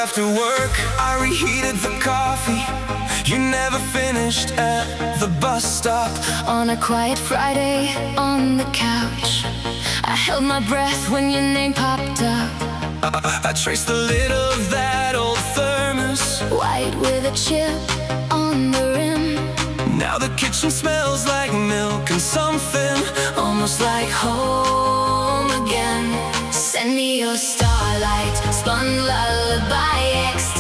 after work, I reheated the coffee. You never finished at the bus stop. On a quiet Friday, on the couch, I held my breath when your name popped up. I traced the lid of that old thermos, White with a chip on the rim. now the kitchen smells like milk and something Almost like home again. Send me your starlight, spun lullaby X'd.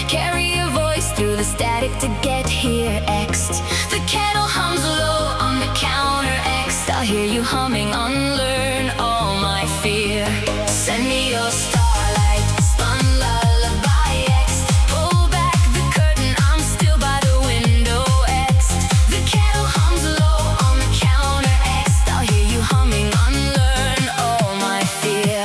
Carry your voice through the static to get here X'd. The kettle hums low on the counter X'd. I'll hear you humming, unlearn all my fear. Send me your starlight, spun lullaby X'd. Pull back the curtain, I'm still by the window X'd. The kettle hums low on the counter X'd. I'll hear you humming, unlearn all my fear.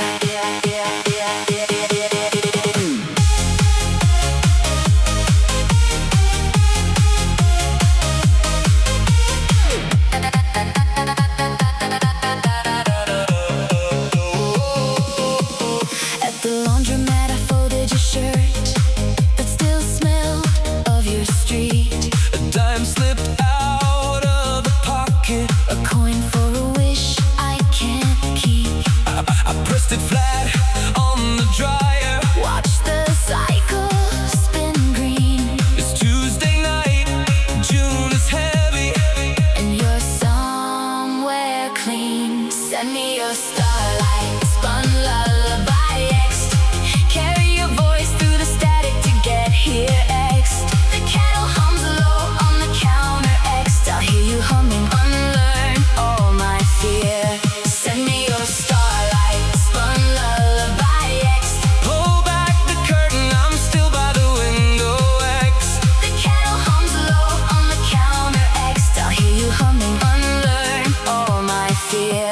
At the laundromat I folded your shirt that still smelled of your street. A dime slipped out of the pocket. A coin for a wish I can't keep. I pressed it flat on the dryer. Watch the cycle spin green. It's Tuesday night, June is heavy, And you're somewhere clean. Send me your starlight, spun lullaby X'd. Carry your voice through the static to get here X'd. The kettle hums low on the counter X'd. I'll hear you humming, unlearn all my fear. Send me your starlight, spun lullaby X'd. pull back the curtain, I'm still by the window X. The kettle hums low on the counter X'd. I'll hear you humming, unlearn all my fear.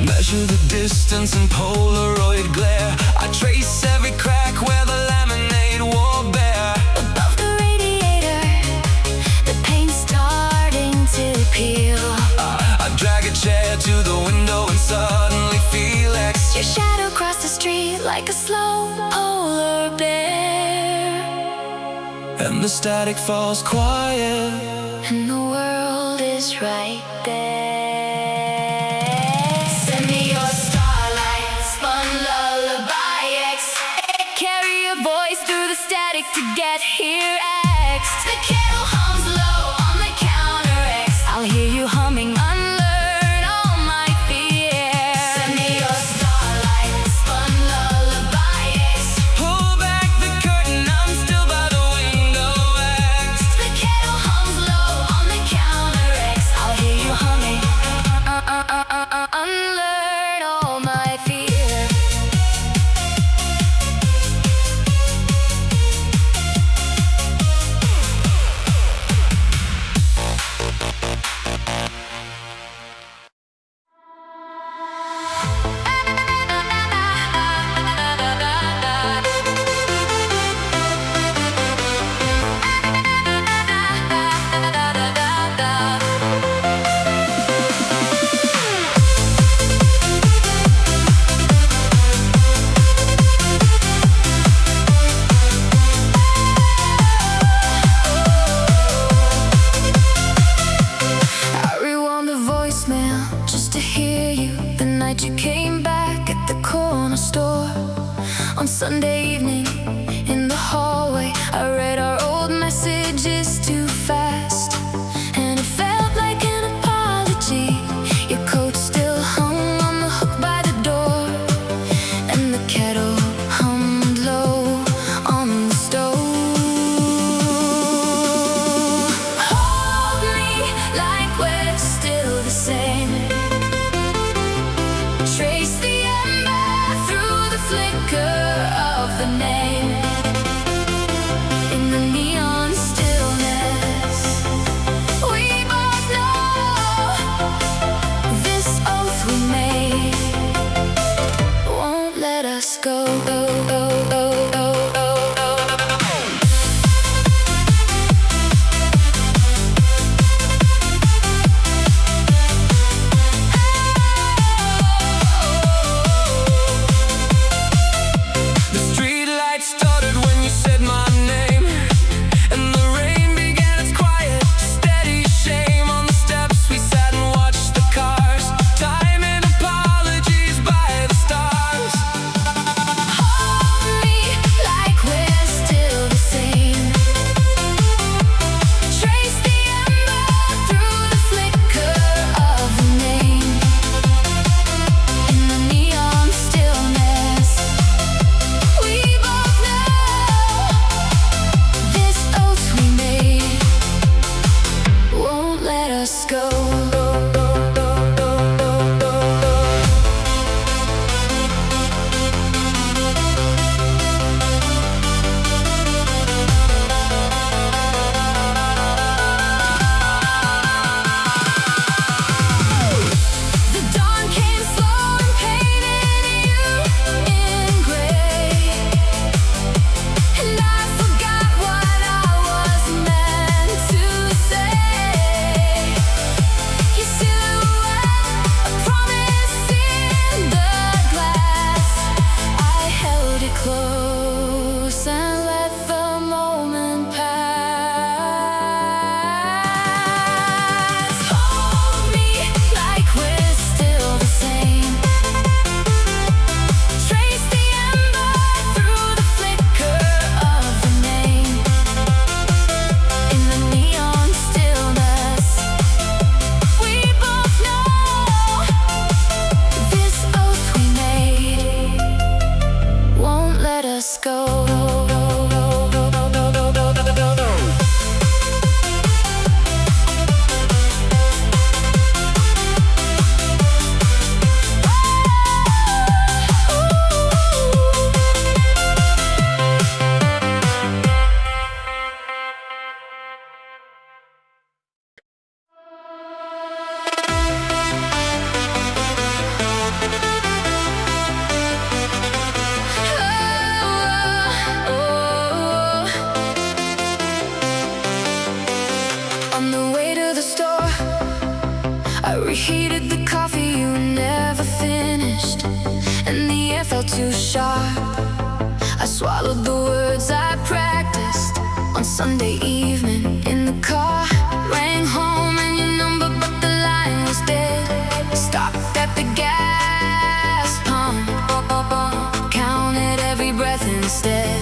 Measure the distance in Polaroid glare. I trace every crack where the laminate wore bare. Above the radiator, the paint's starting to peel. I drag a chair to the window and suddenly feel X. Your shadow crossed the street like a slow polar bear. And the static falls quiet. And the world is right there. Send me your starlight, spun lullaby X. Carry your voice through the static to get here X. The kettle hums low on the counter X. I'll hear you humming, unlearn all my fear. Send me your starlight, spun lullaby X. Pull back the curtain, I'm still by the window X. The kettle hums low on the counter X. I'll hear you humming, unlearn all my fear. I rewound the voicemail just to hear you. The night you came back at the corner store. On Sunday evening in the hallway, I read our old messages too fast, and it felt like an apology. Your coat still hung on the hook by the door, and the kettle hummed low on the stove. Hold me like we're still the same. Trace the ember through the flicker of the name. In the neon stillness, we both know this oath we made won't let us go. go. On the way to the store, I reheated the coffee you never finished, and the air felt too sharp. I swallowed the words I practiced on Sunday evening in the car. Rang home and your number, but the line was dead. Stopped at the gas pump, counted every breath instead.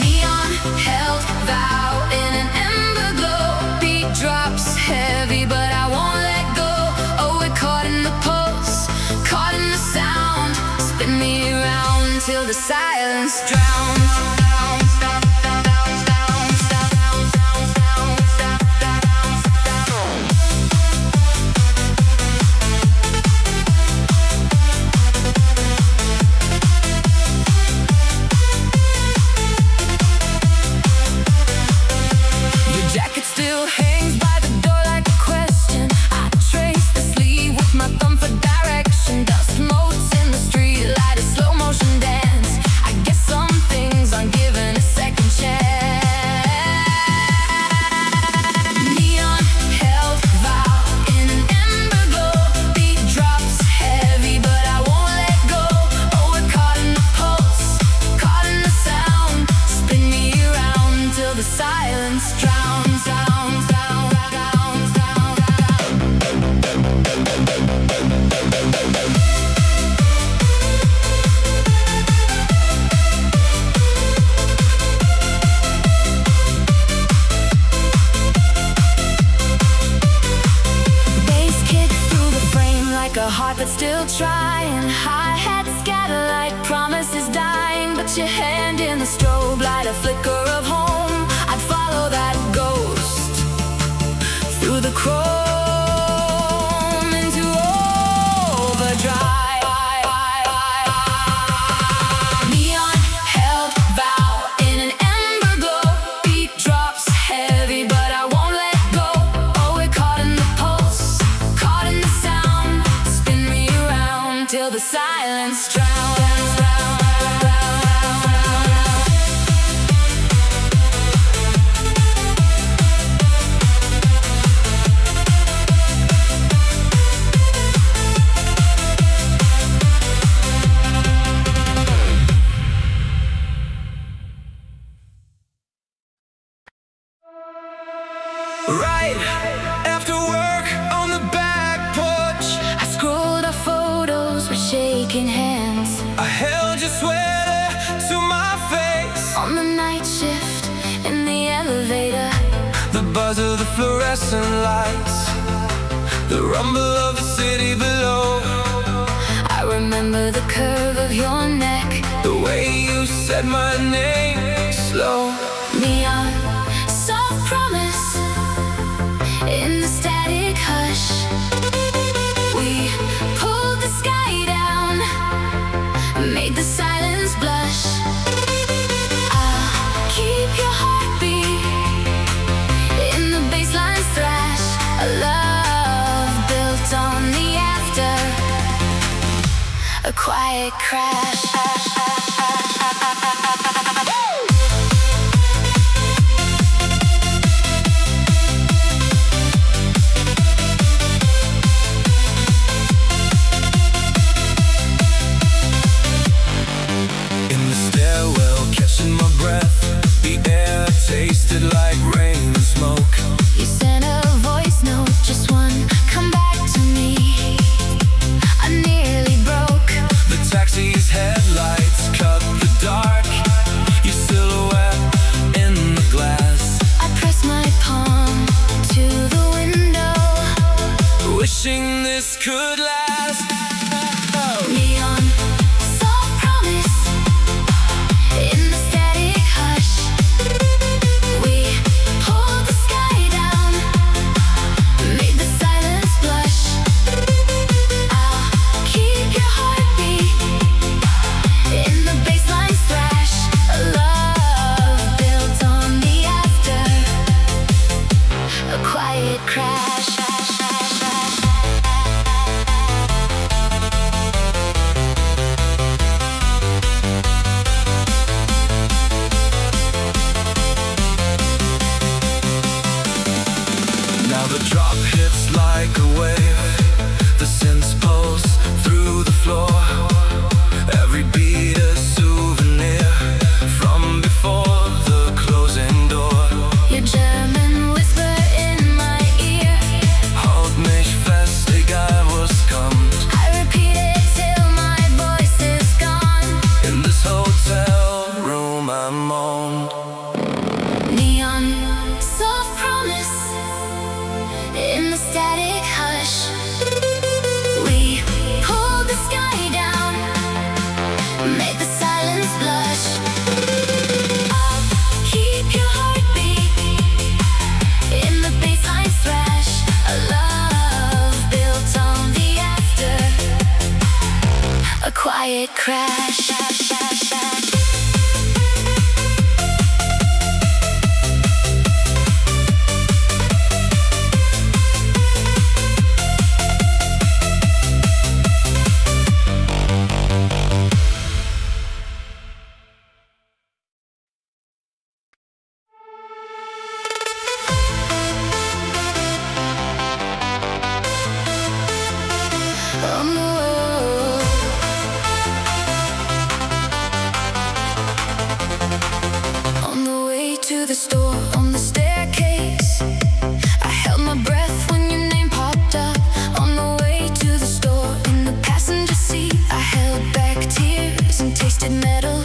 Neon held vow in an ember glow. Beat drops heavy, but I won't let go. Oh, we're caught in the pulse, caught in the sound. Spin me around till the silence drowns. Jacket still hangs by the door like a question. I trace the sleeve with my thumb for direction. Dust motes in the street light, a slow motion dance. I guess some things aren't given a second chance. Neon held vow in an ember glow. Beat drops heavy, but I won't let go. Oh, we're caught in the pulse, caught in the sound. Spin me around till the silence drowns. Bass kick through the frame like a heart that's still trying. Hi-hat scatter like promises dying, but your hand in the strobe light, a flicker of home. I'd follow that ghost through the chrome into overdrive. Neon held vow in an ember glow. Beat drops heavy, but I won't let go. Oh, we're caught in the pulse, caught in the sound. Spin me around till the silence drowns. Right after work on the back porch, I scrolled our photos with shaking hands. I held your sweater to my face. On the night shift in the elevator, The buzz of the fluorescent lights, the rumble of the city below. I remember the curve of your neck, The way you said my name slow. neon, soft promise in the static hush. We pulled the sky down, made the silence blush. I'll keep your heartbeat in the bassline's thrash. A love built on the after, a quiet crash. In the stairwell, catching my breath, the air tasted like rain and smoke. You sent a voice note, just one, come back to me. I nearly broke. The taxi's headlights cut the dark, your silhouette in the glass. I pressed my palm to the window, Wishing this could last. neon, soft quiet crash. On the way to the store, on the staircase, I held my breath when your name popped up. On the way to the store, in the passenger seat, I held back tears and tasted metal,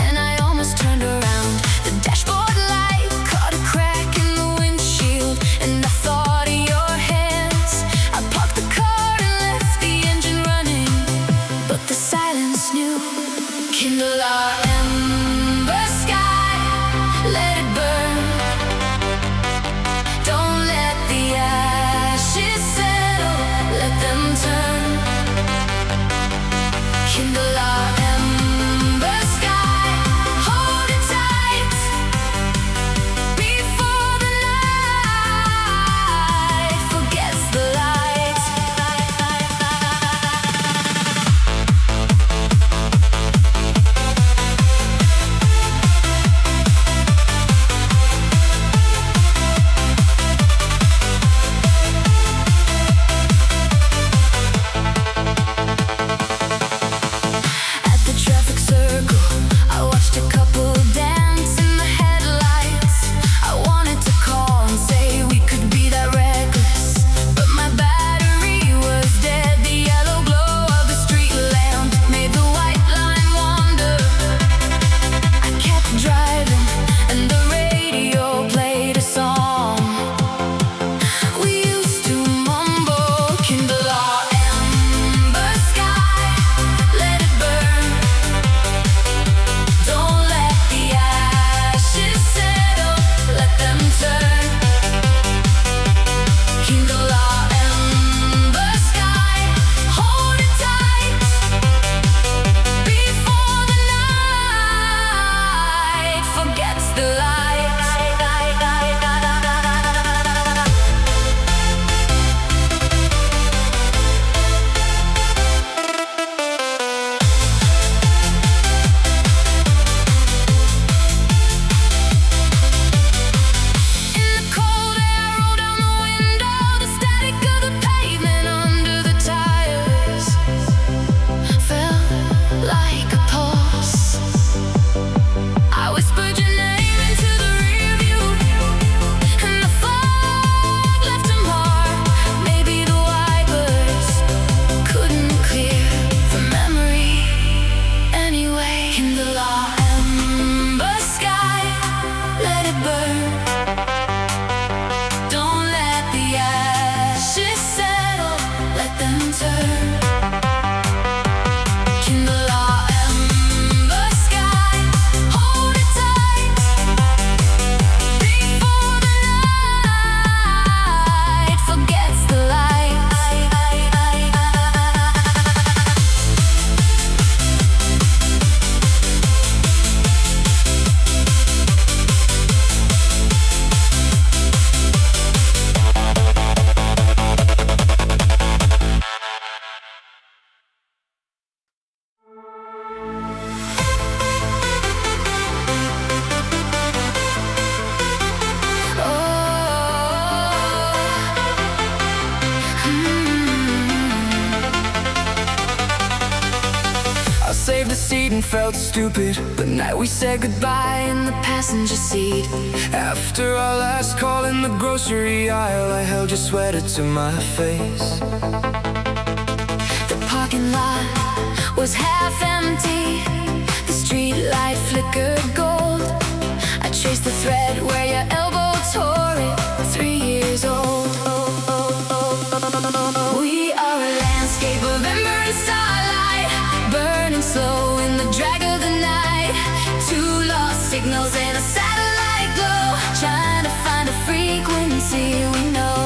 and I almost turned around. The dashboard light caught a crack in the windshield, and I thought of your hands. I parked the car and left the engine running, but the silence knew. Kindle our ember sky, let it burn. Don't let the ashes settle, let them turn. Kindle our ember sky, hold it tight before the night forgets the light. At the traffic circle, I watched a couple dance in the headlights. I wanted to call and say we could be that reckless, but my battery was dead. The yellow glow of the street lamp made the white line wander. I kept driving and the radio played a song we used to mumble. Kindle our ember sky, let it burn. Don't let the ashes settle, let them turn. Kindle our ember sky, hold it tight before the night forgets the light. In the cold air, roll down the window, the static of the pavement under the tires felt like a pulse. I whispered your name into the rear view, and the fog left a mark. Maybe the wipers couldn't clear the memory anyway. Kindle our ember sky, let it burn. Don't let the ashes settle, let them turn. Kindle our ember sky, hold it tight before the night forgets the light. I saved the seat and felt stupid the night we said goodbye in the passenger seat. After our last call in the grocery aisle, I held your sweater to my face. The parking lot was half empty, the street light flickered gold. I traced the thread where your elbow tore it, 3 years old. We are a landscape of ember and starlight, burning slow in the drag of the night. Two lost signals in a satellite glow, trying to find a frequency we know.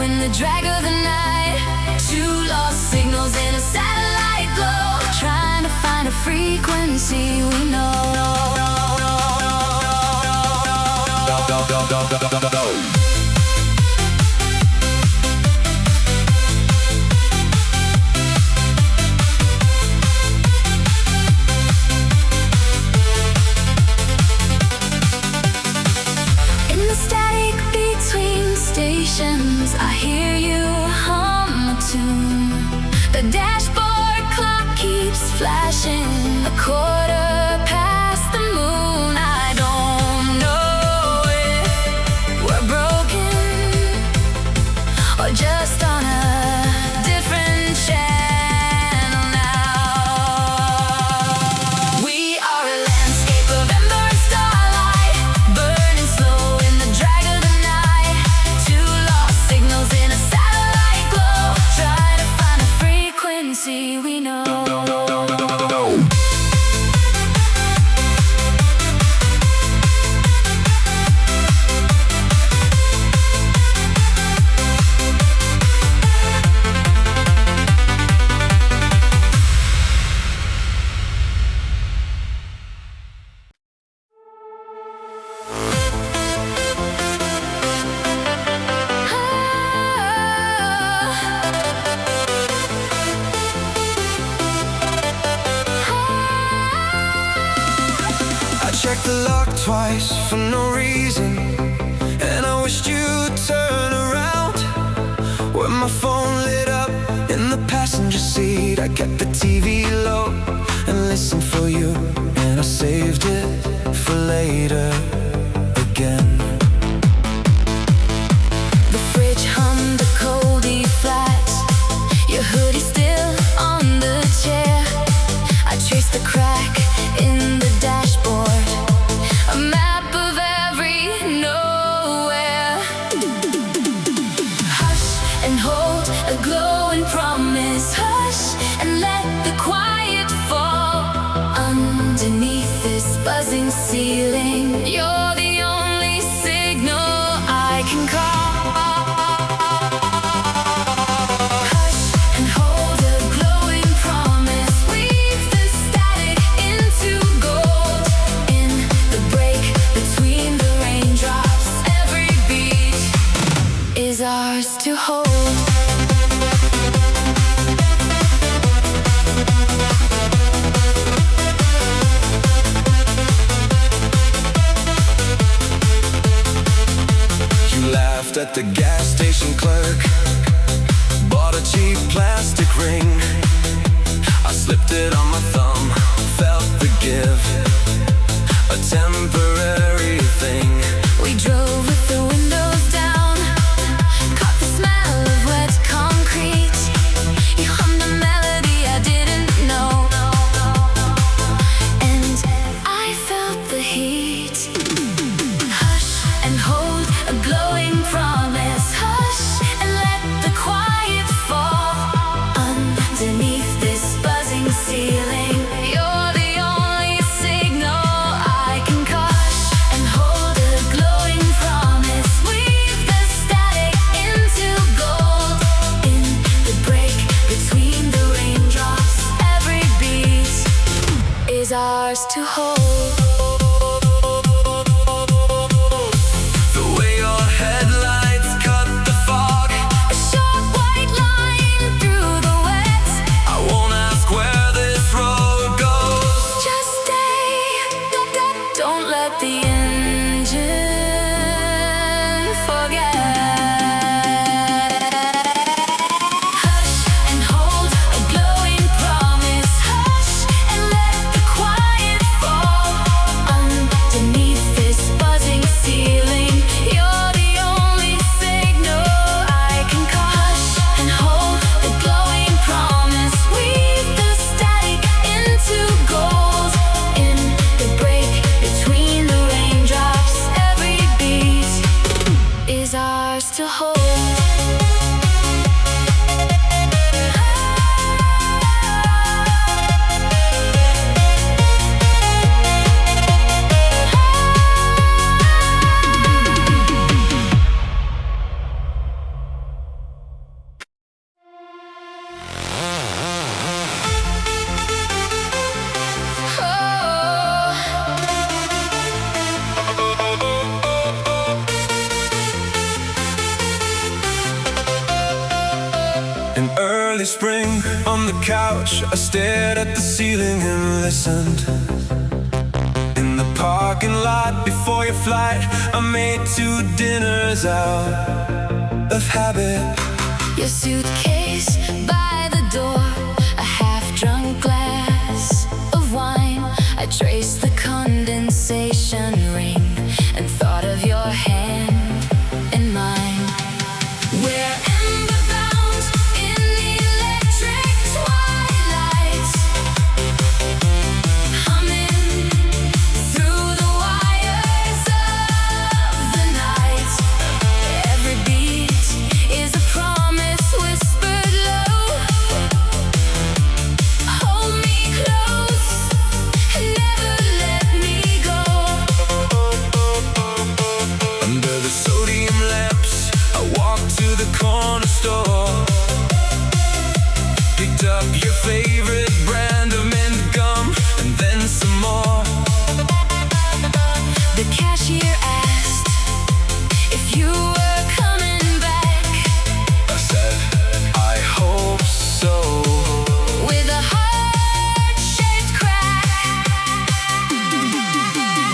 in the drag of the night. Two lost signals in a satellite glow, trying to find a frequency we know. In the static between stations, I hear you hum a tune. The dashboard clock keeps flashing, a quarter past the moon. I don't know if we're broken or just on a different channel now. We are a landscape of ember and starlight, burning slow in the drag of the night. Two lost signals in a satellite glow, trying to find a frequency we know. Checked the lock twice for no reason, and I wished you'd turn around. When my phone lit up in the passenger seat, I kept the TV low and listened for you, and I saved it for later again. The fridge hummed a coldie flat, your hoodie still on the chair. I traced the crack in the dashboard, a map of every nowhere. Hush and hold a glowing promise. Hush and let the quiet fall. Underneath this buzzing ceiling, you're the only signal I can call. Hush and hold a glowing promise. Weave the static into gold. In the break between the raindrops, every beat is ours to hold. You laughed at the gas station clerk, bought a cheap plastic ring. I slipped it on my thumb, felt the give, a temporary thing. We drove with the windows down, caught the smell of wet concrete. You hummed a melody I didn't know, and I felt the heat. Hush and hold a glowing promise. Hush and let the quiet fall. Underneath this buzzing ceiling, you're the only signal I can call. Hush and hold a glowing promise. Weave the static into gold. In the break between the raindrops, every beat is ours to hold. The way your headlights cut the fog, A sharp white line through the wet. I won't ask where this road goes. Just stay. Don't let the engine forget. Hush and hold a glowing promise. Hush and let the quiet fall. In early spring, on the couch, I stared at the ceiling and listened. In the parking lot before your flight, I made 2 dinners out of habit. Your suitcase by the door, a half-drunk glass of wine. I traced the condensation ring and thought of your hand in mine. We're amber-bound in the electric twilight, humming through the wires of the night. Every beat is a promise whispered low. Hold me close and never let me go. Under the sodium lamps, I walked to the corner store, picked up your favorite brand of mint gum, and then some more. The cashier asked if you were coming back, I said, I hope so. with a heart-shaped crack.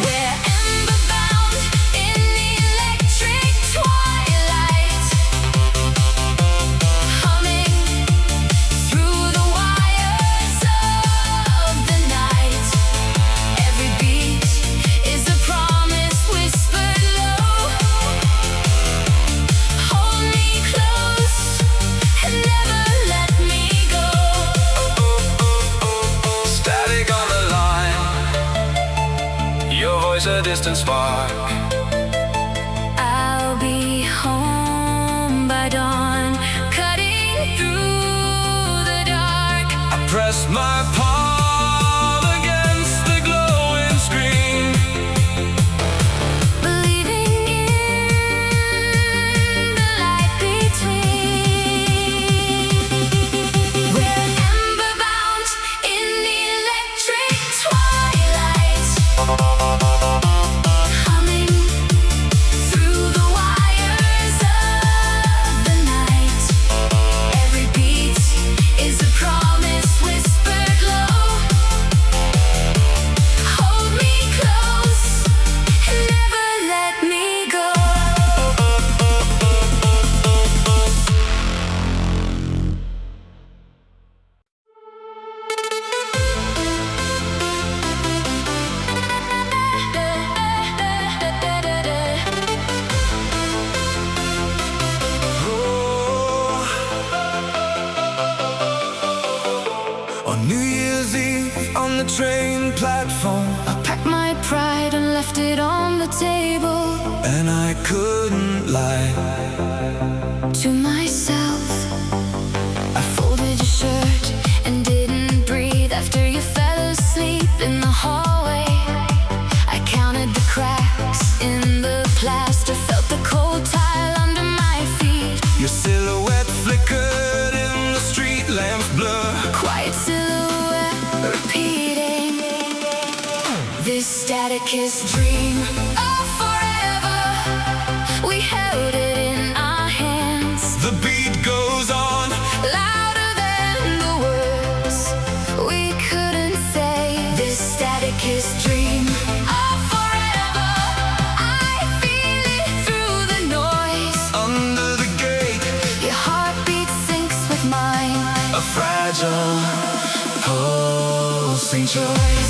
We're amber-bound in the electric twilight, humming through the wires of the night. Every beat is a promise whispered low. Hold me close and never let me go. Static on the line, your voice a distant spark. I'll be home by dawn, cutting through the dark. I press my palm against the glowing screen, Believing in the light between. We're amber-bound in the electric twilight, humming through the wires of the night. Every beat is a promise whispered low. Hold me close and never let me go. On New Year's Eve, on the train platform, I packed my pride and left it on the table. and I couldn't lie. To myself, I folded your shirt and didn't breathe after you fell asleep in the hallway. I counted the cracks in the plaster, felt the cold tile under my feet. Your silhouette flickered in the street lamp's blur. Quiet silhouette repeating. This static is dream of forever. We held it in our hands, The beat goes on, louder than the words we couldn't say. This static is dream of forever. I feel it through the noise. under the gate, Your heartbeat syncs with mine. a fragile pulsing choice.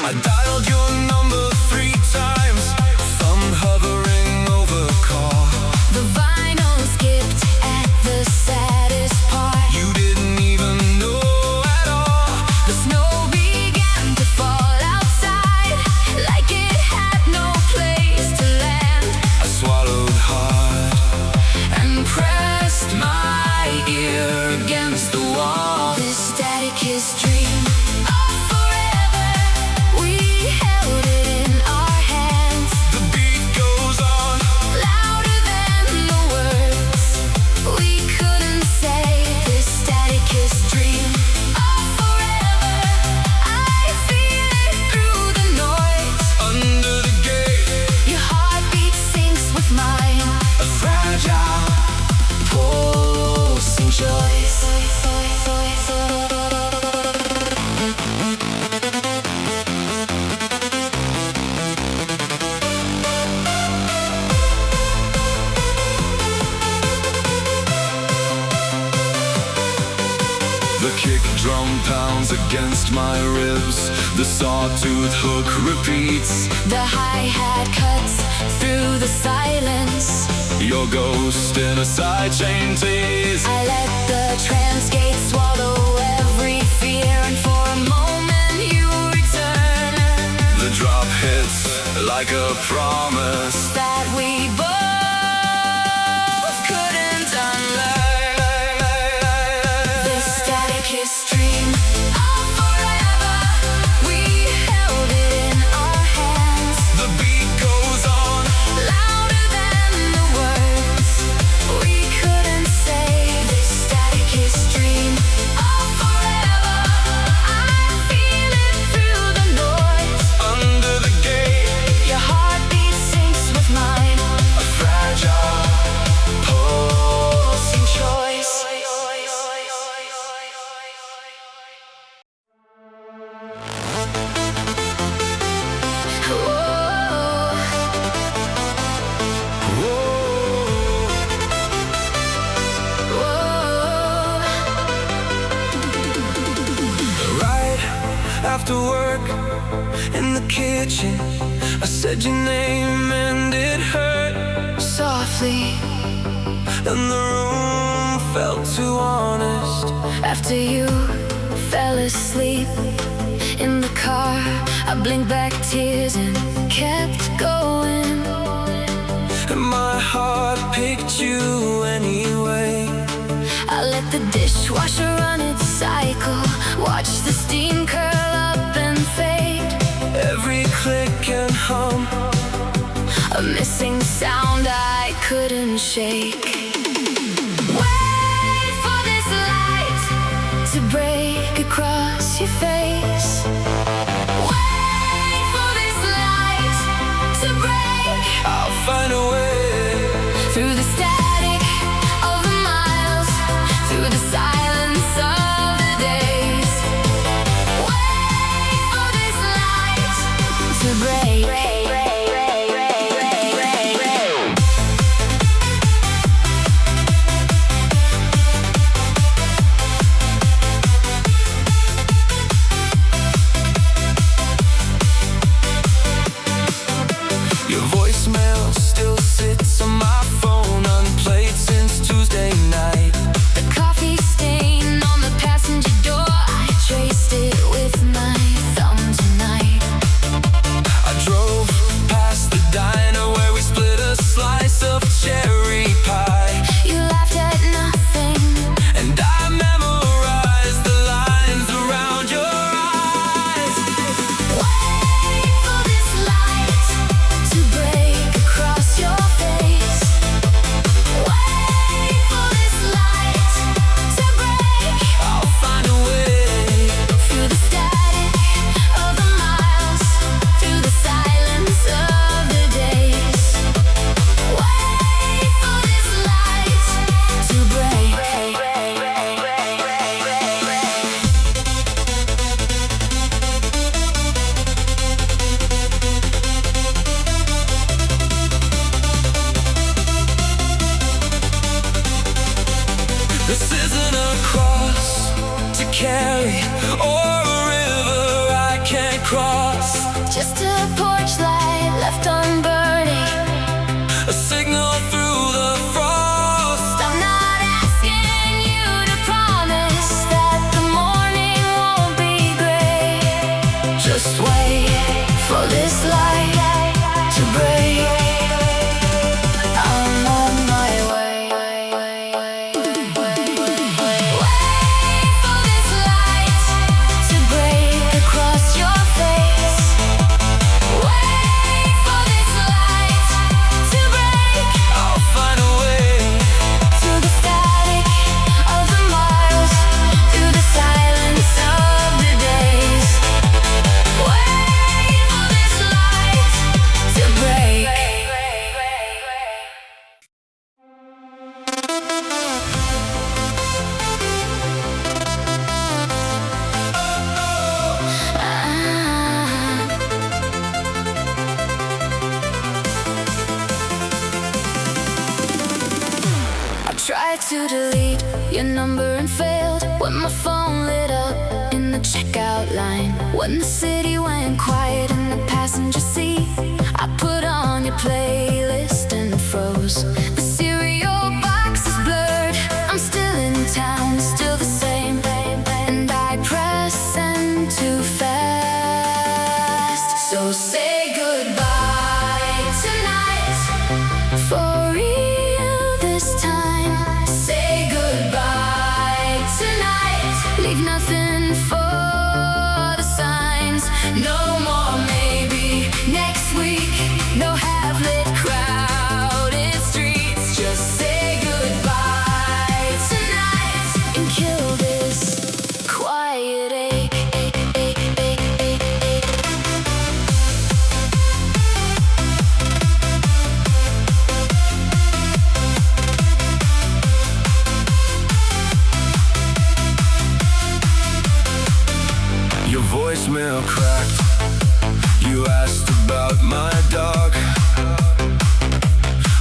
I dialed your number 3 times, thumb hovering over call. The vinyl skipped at the saddest part. You didn't even know at all. The snow began to fall outside, like it had no place to land. I swallowed hard, And pressed my ear against the wall. This static is dream of forever. We held it in our hands, the beat goes on, louder than the words we couldn't say. This static is dream of forever. drum pounds against my ribs. The sawtooth hook repeats. The hi-hat cuts through the silence. Your ghost in a sidechain tease. I let the trance gate swallow every fear, and for a moment you return. The drop hits like a promise that we both couldn't unlearn. This static stream of forever, we held it in our hands. The beat goes on, louder than the words we couldn't say. This static stream of forever, I feel it through the noise. under the gate, Your heartbeat syncs with mine, a fragile pulsing choice. Right after work, in the kitchen, I said your name and it hurt Softly, and the room felt too honest. after you fell asleep in the car, I blinked back tears and kept going. And my heart picked you anyway. I let the dishwasher run its cycle, watch the steam curl up and fade. Every click and hum, A missing sound I couldn't shake. Wait for this light to break across your face. Wait for this light to break I'll find a way. through the static of the miles, through the silence of the days. Wait for this light to break. Your voicemail still sits on my phone, unplayed since Tuesday night. The coffee stain on the passenger door, I traced it with my thumb tonight. I drove past the diner where we split a slice of cherry pie, You laughed at nothing, and I memorized the lines around your eyes. wait for this light to break across your face. Wait for this light to break I'll find a way. through the static of the miles, through the silence of the days. Wait for this light to break. This isn't a cross to carry or a river I can't cross. Just a porch light left unburning. A signal through the frost. I'm not asking you to promise that the morning won't be gray. Just wait for this light to break. I'm on my way. Wait for this light to break across your face. Wait for this light to break I'll find a way. through the static of the miles, through the silence of the days. Wait for this light to break. I tried to delete your number and failed when my phone lit up When the city went quiet in the passenger seat, I put on your playlist and froze. The cereal box is blurred. I'm still in town, still the same, and I press send too fast. So say goodbye tonight, for real this time. Say goodbye tonight, leave nothing for the signs. No more maybe next week, no half-lit crowded streets. Just say goodbye tonight and kill this quiet ache. Your voicemail cracked. You asked about my dog.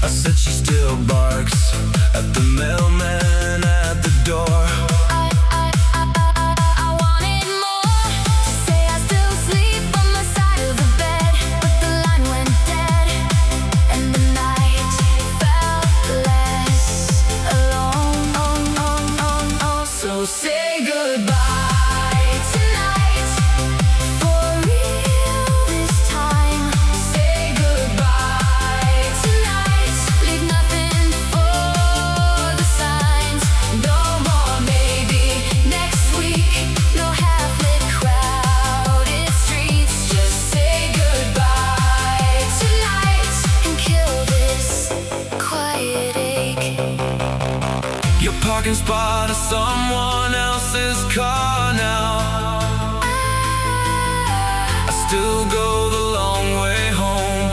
I said she still barks at the mailman at the door. I wanted more to say. I still sleep on the side of the bed, but the line went dead, and the night felt less alone. So say goodbye Tonight, for real this time. Say goodbye tonight, leave nothing for the signs. No more maybe next week, no half-lit crowded streets. Just say goodbye tonight and kill this quiet ache. your parking spot is someone else's car now. I still go the long way home.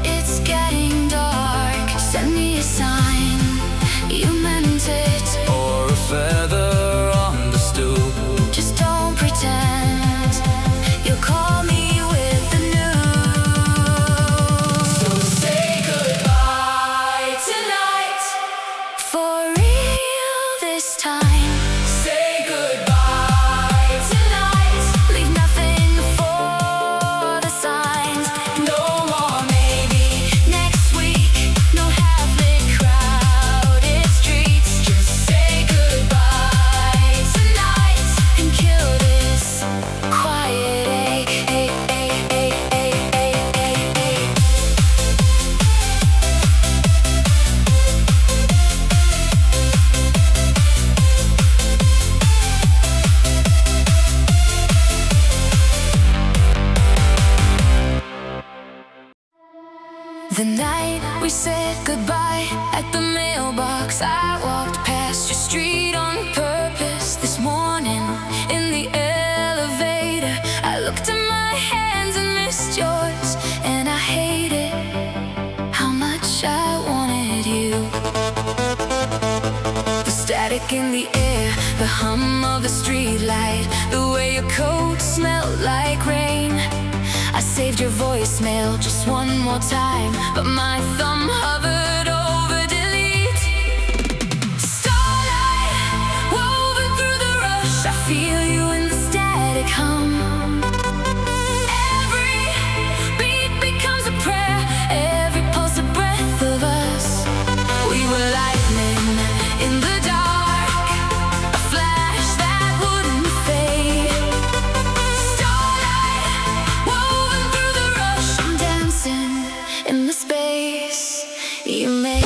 It's getting dark, send me a sign, you meant it. Or a feather on the stool. Just don't pretend you'll call me with the news. So say Goodbye tonight, for real this time. Say goodbye Tonight, leave nothing for the signs. No more Maybe next week, no half-lit crowded streets. Just say Goodbye tonight and kill this quiet ache. The night we said goodbye at the mailbox, I walked past your street on purpose. This morning in the elevator, I looked at my hands and missed yours, and I hated how much I wanted you. The static in the air, the hum of the streetlight, the way your coat smelled like rain. I saved your voicemail just one more time, but my thumb hovered over delete. Starlight woven through the rush, I feel you in the static hum. Every beat becomes a prayer, every pulse a breath of us. We were lightning in the dark, a flash that wouldn't fade. Starlight woven through the rush, I'm dancing in the space you made.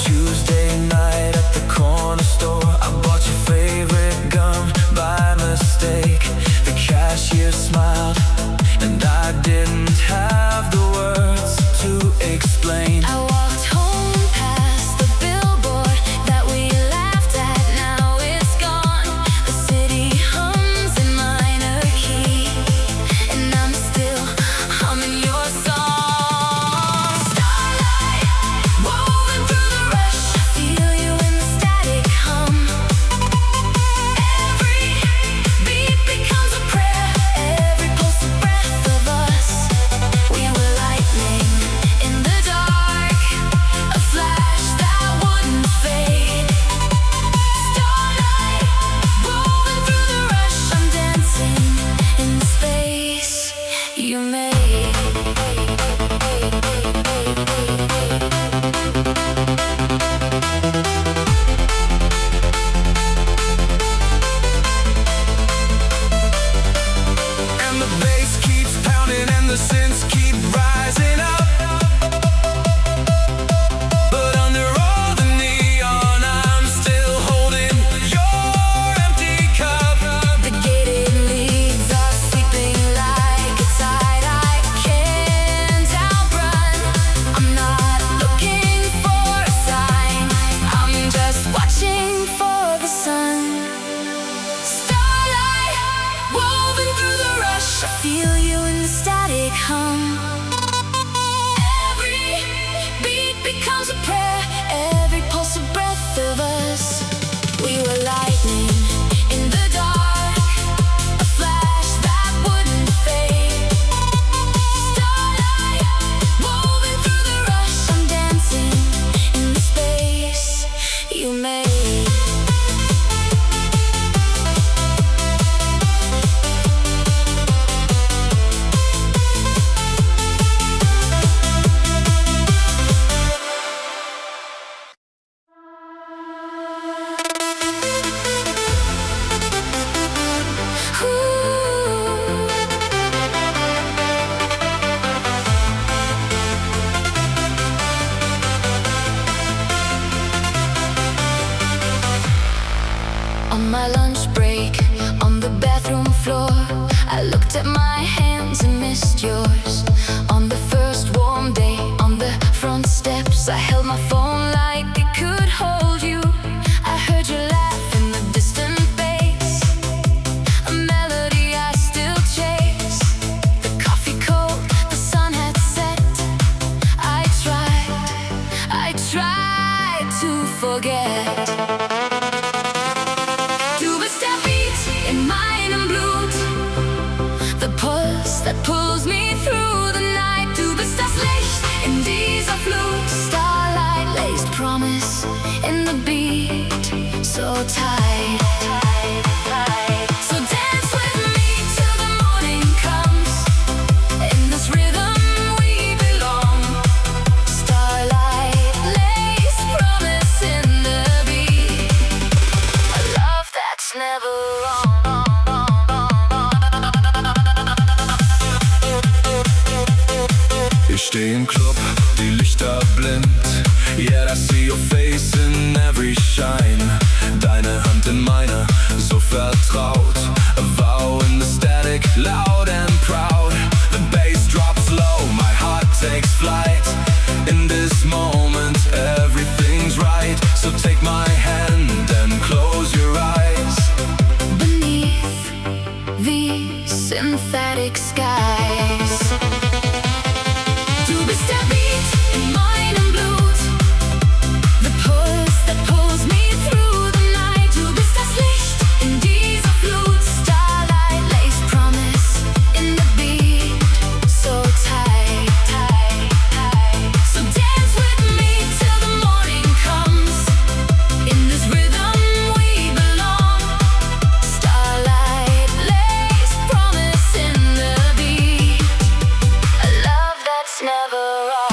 Tuesday night at the corner store, I bought your favorite gum by mistake. The cashier smiled, and I didn't have the words to explain. I walked home past the billboard that we laughed at, now it's gone. The city hums in minor key, and I'm still humming your song. Starlight woven through the rush, I feel you in the static hum. Every beat becomes a prayer, every pulse a breath of us. you made. And the bass keeps pounding and the synths keep rising up. But under all the neon, I'm still holding your empty cup. The gated leaves are sleeping like a tide I can't outrun. I'm not looking for a sign, I'm just watching for the sun. Starlight woven through the rush, I feel you in the static hum. Every beat becomes a prayer, every pulse a breath of us. We were lightning in the dark, a flash that wouldn't fade. Starlight woven through the rush, I'm dancing in the space you made. On my lunch break, on the bathroom floor, I looked at my hands and missed yours. On the first warm day, on the front steps, I held my phone like it could hold you. I heard you laugh in the distant bass, a melody I still chase. The coffee cold, the sun had set. I tried to forget. In mine and blut, the pulse that pulls me through the night. Du bist das Licht in dieser Flut. Starlight laced promise in the beat, so tight. So dance with me till the morning comes. In this rhythm we belong. Starlight laced promise in the beat, a love that's never wrong. Ich steh im Club, die Lichter blind. Yeah, I see your face in every shine. Deine Hand in meiner, so vertraut. A vow in the static, loud and proud. The bass drops low, my heart takes flight. In this moment, everything's right. So take my hand and close your eyes. Beneath these synthetic skies, du bist der Beat in meinem Blut, the pulse that pulls me through the night. Du bist das Licht in dieser Flut. Starlight laced promise in the beat, so tight. So dance with me till the morning comes. In this rhythm we belong. Starlight laced promise in the beat, a love that's never wrong.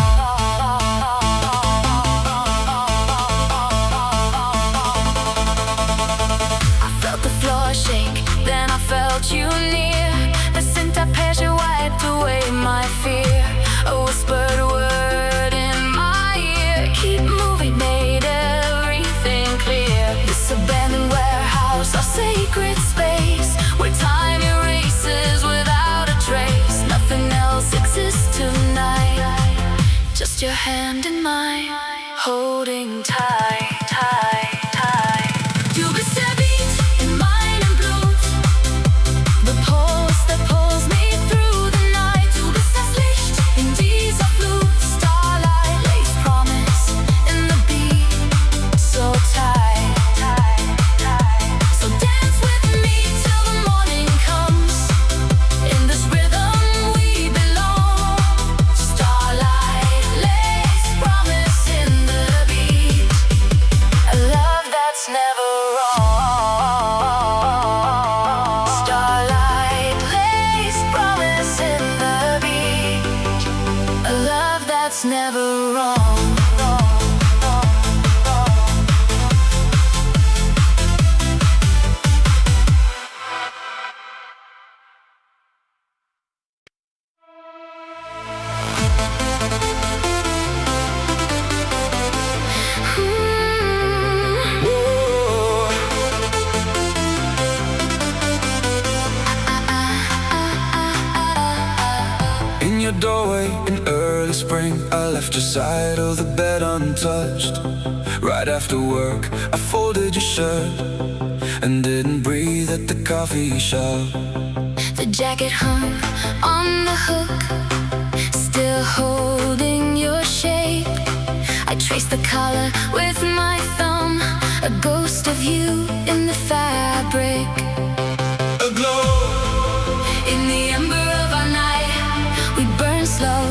I felt the floor shake, then I felt you near. The scent of passion wiped away my fear. A whispered word in my ear, keep moving, made everything clear. This abandoned warehouse, our sacred space, where time erases without a trace. Nothing else exists tonight, just your hand in mine, holding tight. Du bist der Beat in meinem Blut, the pulse that pulls me through the night. Du bist das Licht in dieser Flut. Starlight laced promise in the beat, so tight. So dance with me till the morning comes. In this rhythm we belong. Starlight laced promise in the beat, heart's never wrong. In your doorway in early spring, I left your side of the bed untouched. Right after work, I folded your shirt and didn't breathe at the coffee shop. The jacket hung on the hook, still holding your shape. I traced the collar with my thumb, a ghost of you in the fabric. A glow In the ember of our night, we burn slow,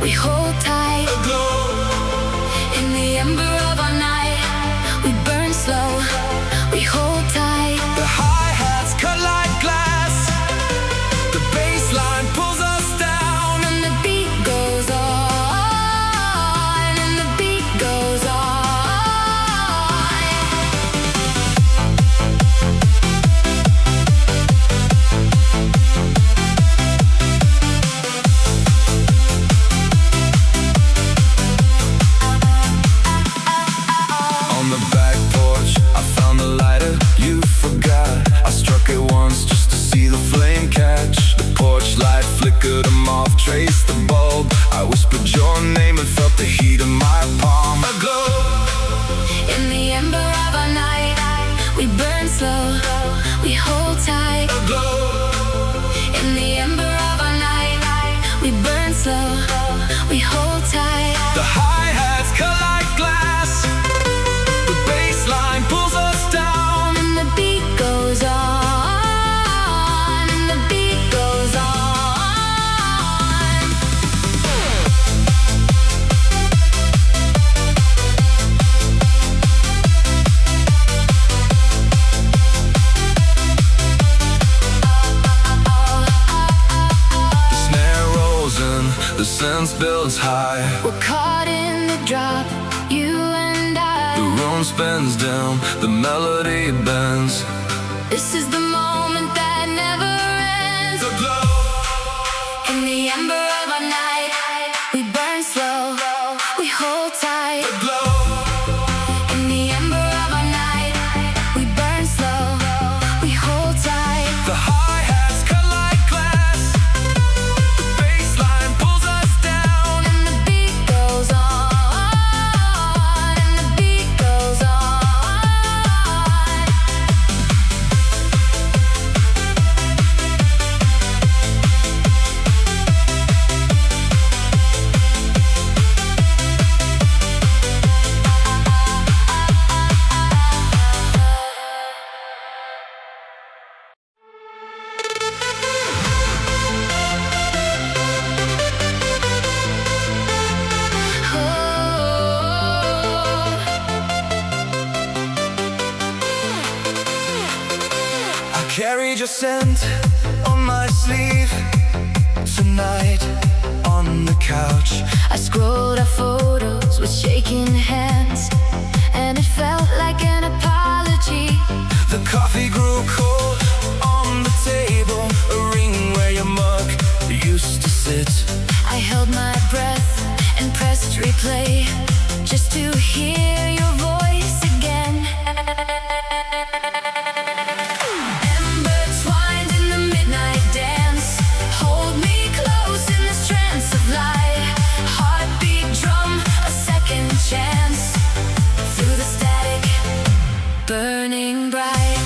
we hold tight. a glow In the ember of our night, we burn slow, we hold tight. The hi-hats cut like glass, the bass line pulls us down, And the beat goes on, and the beat goes on. On the back porch, I found the lighter you forgot. I struck it once just to see the flame catch. The porch light flickered a moth, traced the bulb. I whispered your name and felt the heat of my palm. A glow In the ember of our night, we burn slow, we hold tight. a glow In the ember of our night, we burn slow, we hold tight. The hi-hats cut like glass, the bass line pulls us down. And the beat goes on, and the beat goes on. The snare rolls in, the sense builds high. We're caught in the drop, you and The I. room spins down, the melody bends. This is the moment that never ends. The glow In the ember of our night, we burn slow, we hold tight. the glow In the ember of our night, we burn slow, we hold tight. The hi-hats cut like glass, the bass line pulls us down. And the beat goes on, and the beat goes on. I carried your scent on my sleeve. Tonight on the couch, I scrolled our photos with shaking hands, and it felt like an apology. the coffee grew cold on the table, a ring where your mug used to sit. I held my breath and pressed replay just to hear your voice again. Ember twined in the midnight dance, hold me close in this trance of light. Heartbeat drum, a second chance, through the static, burning bright.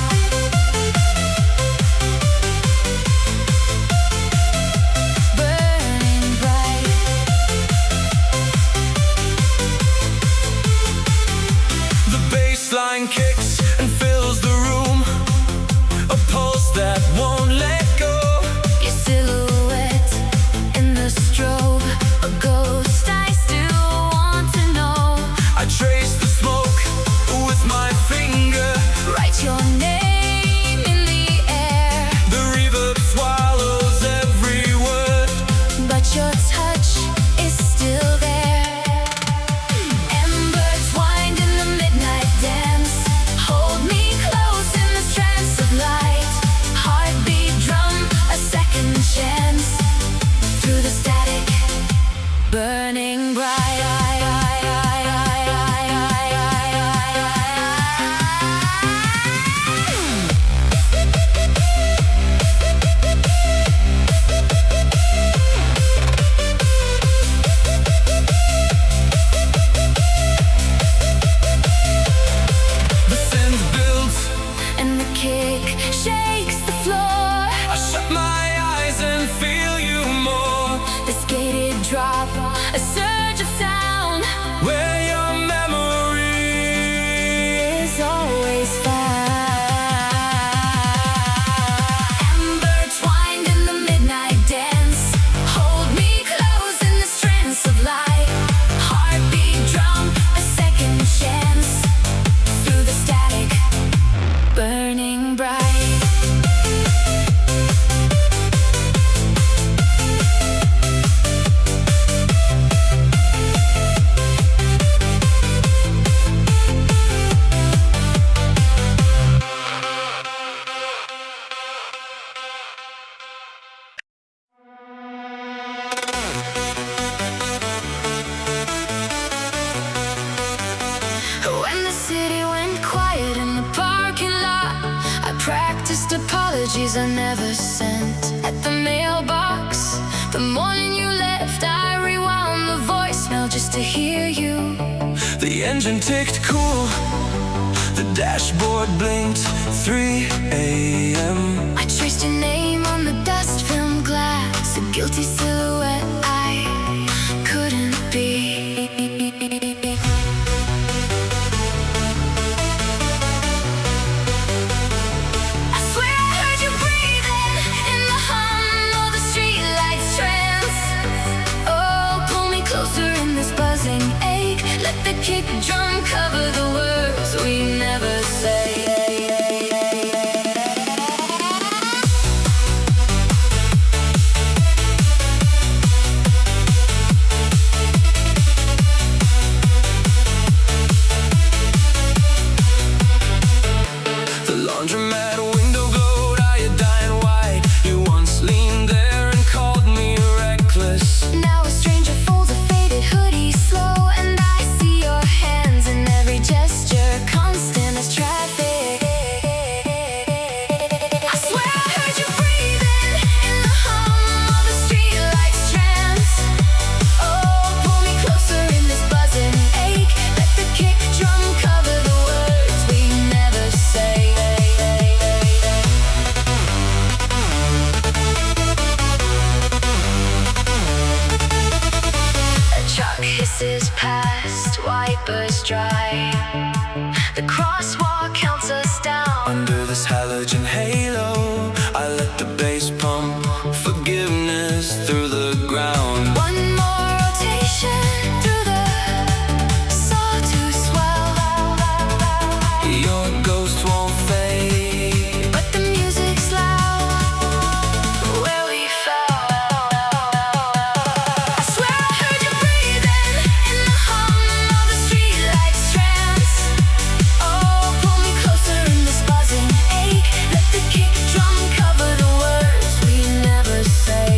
apologies I never sent at the mailbox. The morning you left, I rewound the voicemail just to hear you. The engine ticked cool, the dashboard blinked, 3 a.m. I traced your name on the dust film glass, a guilty silhouette I couldn't be. I swear I heard you breathing in the hum of the streetlights trance. Oh, pull me closer in this buzzing ache. Let the kick drum cover the words we never say. Laundromat window glowed iodine white. You once leaned there and called me reckless. Now a stranger folds a faded hoodie slow, and I see your hands in every gesture, constant as traffic. I swear I heard you breathing in the hum of the streetlights trance. Oh, pull me closer in this buzzing ache. Let the kick drum cover the words we never say. Truck hisses past, wipers dry. The crosswalk counts us down. Under this halogen halo, I let the bass pump forgiveness through the ground. One more rotation through the sawtooth swell. Your ghost won't fade, But the music's loud where we fell. I swear I heard you breathing in the hum of the streetlights trance. Oh, pull me closer in this buzzing ache. Let the kick drum cover the words we never say.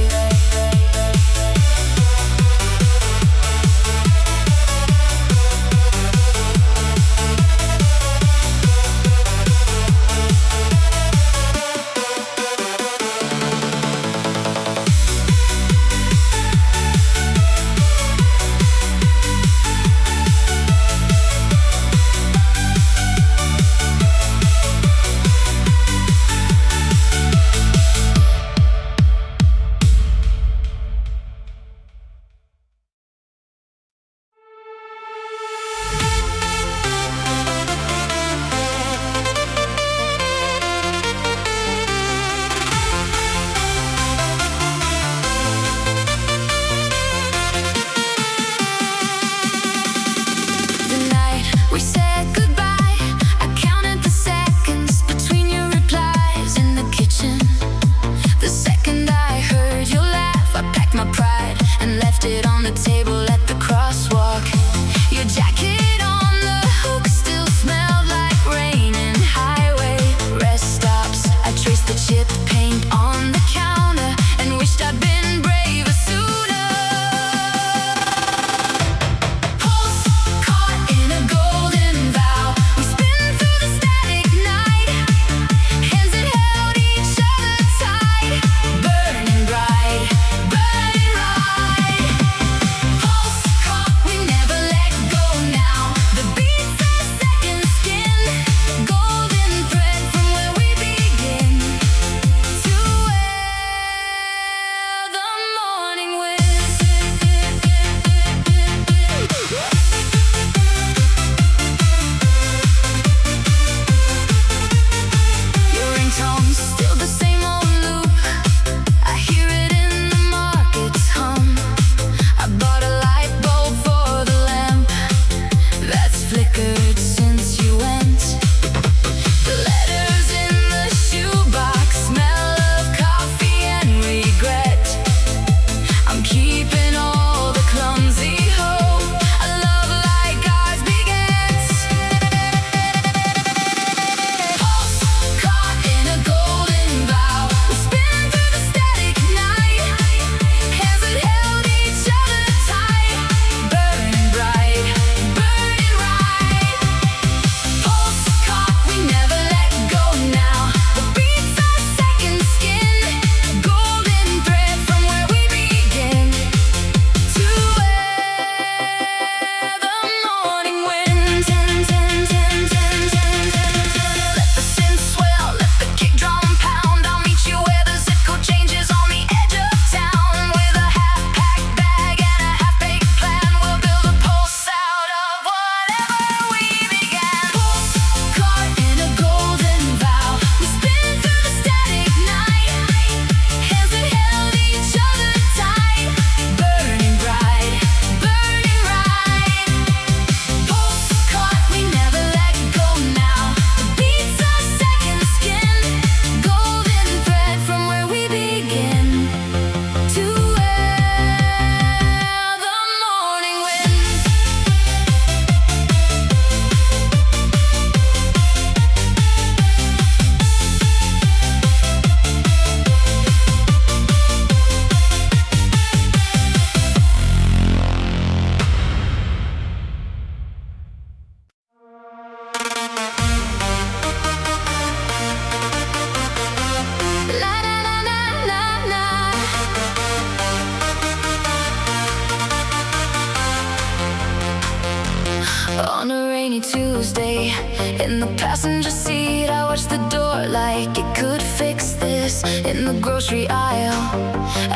In the passenger seat, I watch the door like it could fix this. In the grocery aisle,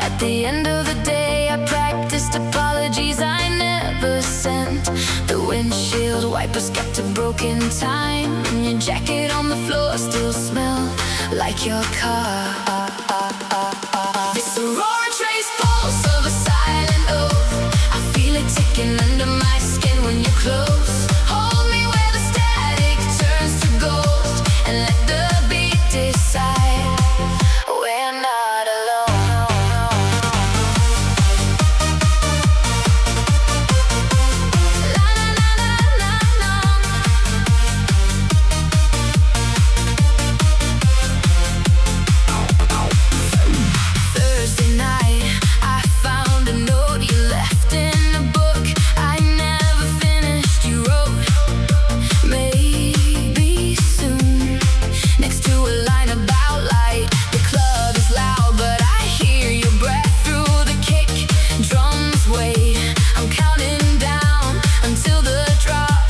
at the end of the day, I practiced apologies I never sent. The windshield wipers kept a broken time, and your jacket on the floor still smell like your car. This aurora trace pulse of a silent oath. I feel it ticking under my skin when you're close. Hold me where the static turns to gold, and let the beat decide we're not alone. La la la la la la. Thursday night, I found a note you left in a book I never finished. You wrote, maybe soon, next to a line about light. The club is loud, but I hear your breath through the kick drums. Wait, I'm counting down until the drop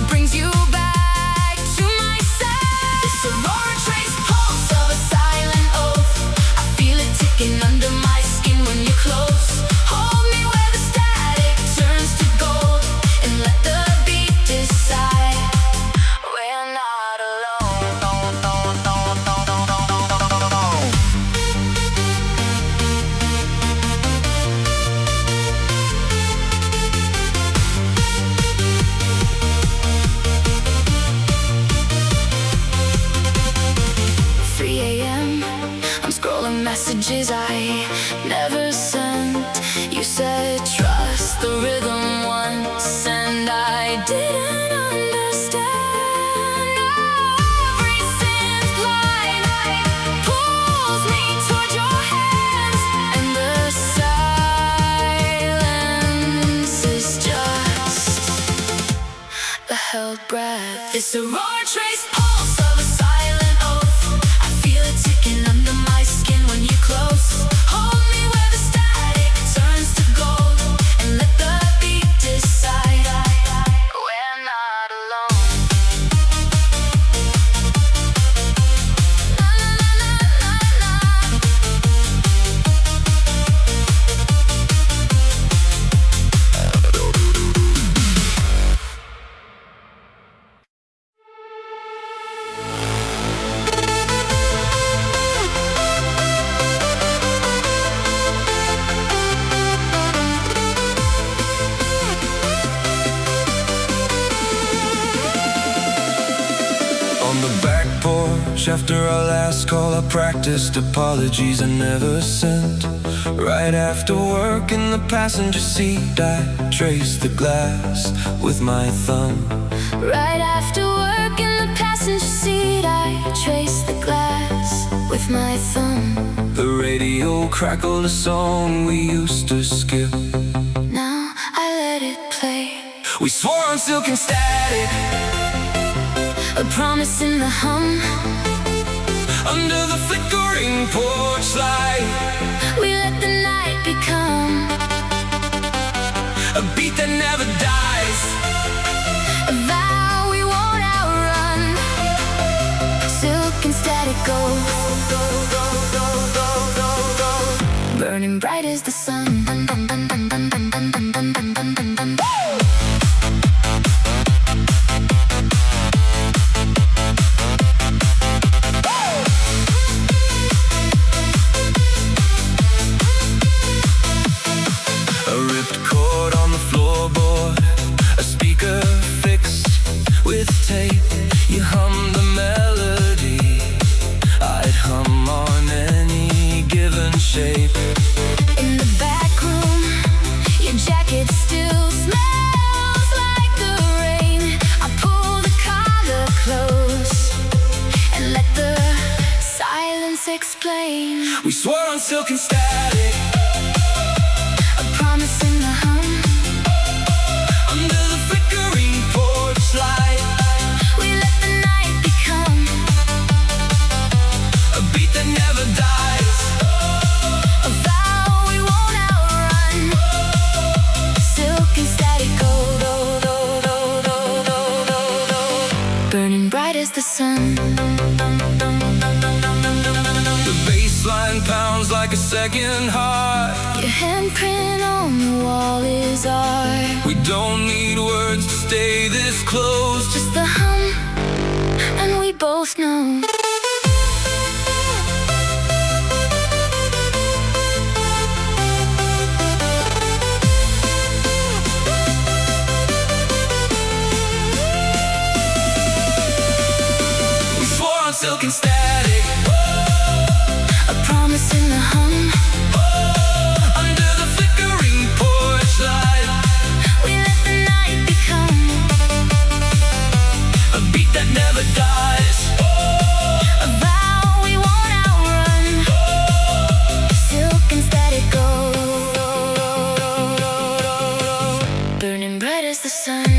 brings you back to my side. This aurora trace pulse of a silent oath. I feel it ticking under my skin when you're close. Hold me where the static turns to gold, and let the beat decide we're not alone. I'm scrolling messages I never sent. You said trust the rhythm once, and I didn't understand. Every synth line pulls me toward your hands, and the silence is just a held breath. This aurora trace pulse of a silent oath. I feel it ticking under my skin when you're close. Hold me where the static turns to gold, and let the beat decide we're not alone. La la la la On the back porch, after our last call, I practiced apologies I never sent. Right after work in the passenger seat, I traced the glass with my thumb. Right after work in the passenger seat, I traced the glass with my thumb. The radio crackled a song we used to skip. Now I let it play, We swore on silk and static, a promise in the hum. under the flickering porch light. We let the night become A beat that never dies. a vow we won't outrun. Silk and static go, go, go, go, go, go, go. Burning bright as the sun. A ripped chord on the floorboard, a speaker fixed with tape. You hummed the melody I'd hum on any given shape. In the back room, your jacket still smells like the rain. I pull the collar close and let the silence explain. We swore on silk and static, A promise in the hum. under the flickering porch light. We let the night become A beat that never dies. a vow we won't outrun. Silk and static go, go, go, go, go, go, go, go. like a second heart. Your handprint on the wall is art. We don't need words to stay this close. Just the hum, and we both know. We swore on silk and static. A promise in the hum. Under the flickering porch light, We let the night become a beat that never dies. a vow we won't outrun. Silk and static go, burning bright as the sun.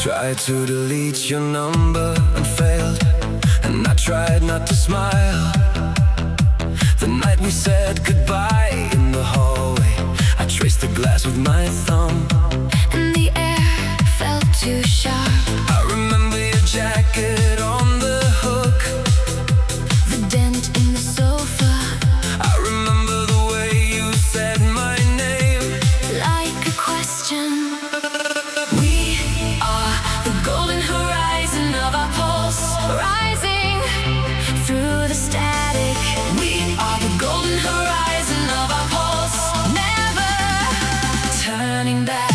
Tried to delete your number and failed, and I tried not to smile. The night we said goodbye in the hallway, I traced the glass with my thumb, And the air felt too sharp. I remember your jacket on the hook, The dent in the sofa, I remember the way you said my name. like a question. We are the golden horizon of our pulse, rising through the static. We are the golden horizon of our pulse, never turning back.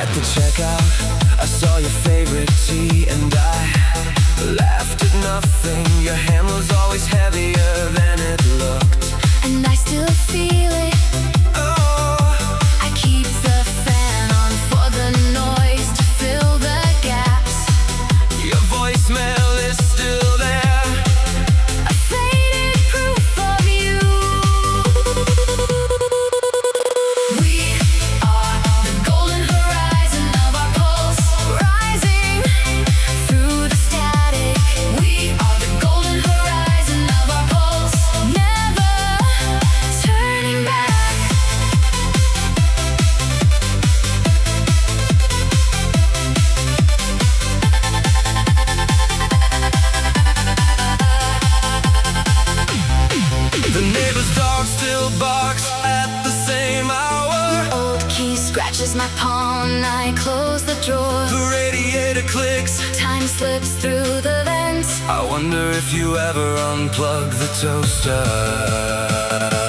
At the checkout, I saw your favorite tea, and I laughed at nothing. Your hand was always heavier than it looked. And I still feel it. Oh, I keep the fan on for the noise to fill the gaps. your voicemail is still there. A faded proof of you. We are the golden horizon of our pulse, rising through the static. We are the golden horizon of our pulse, never turning back. The neighbor's dog still barks at the same hour. Old key scratches my palm, I close the drawer. The radiator clicks. Time slips through the vents. I wonder if you ever unplug the toaster.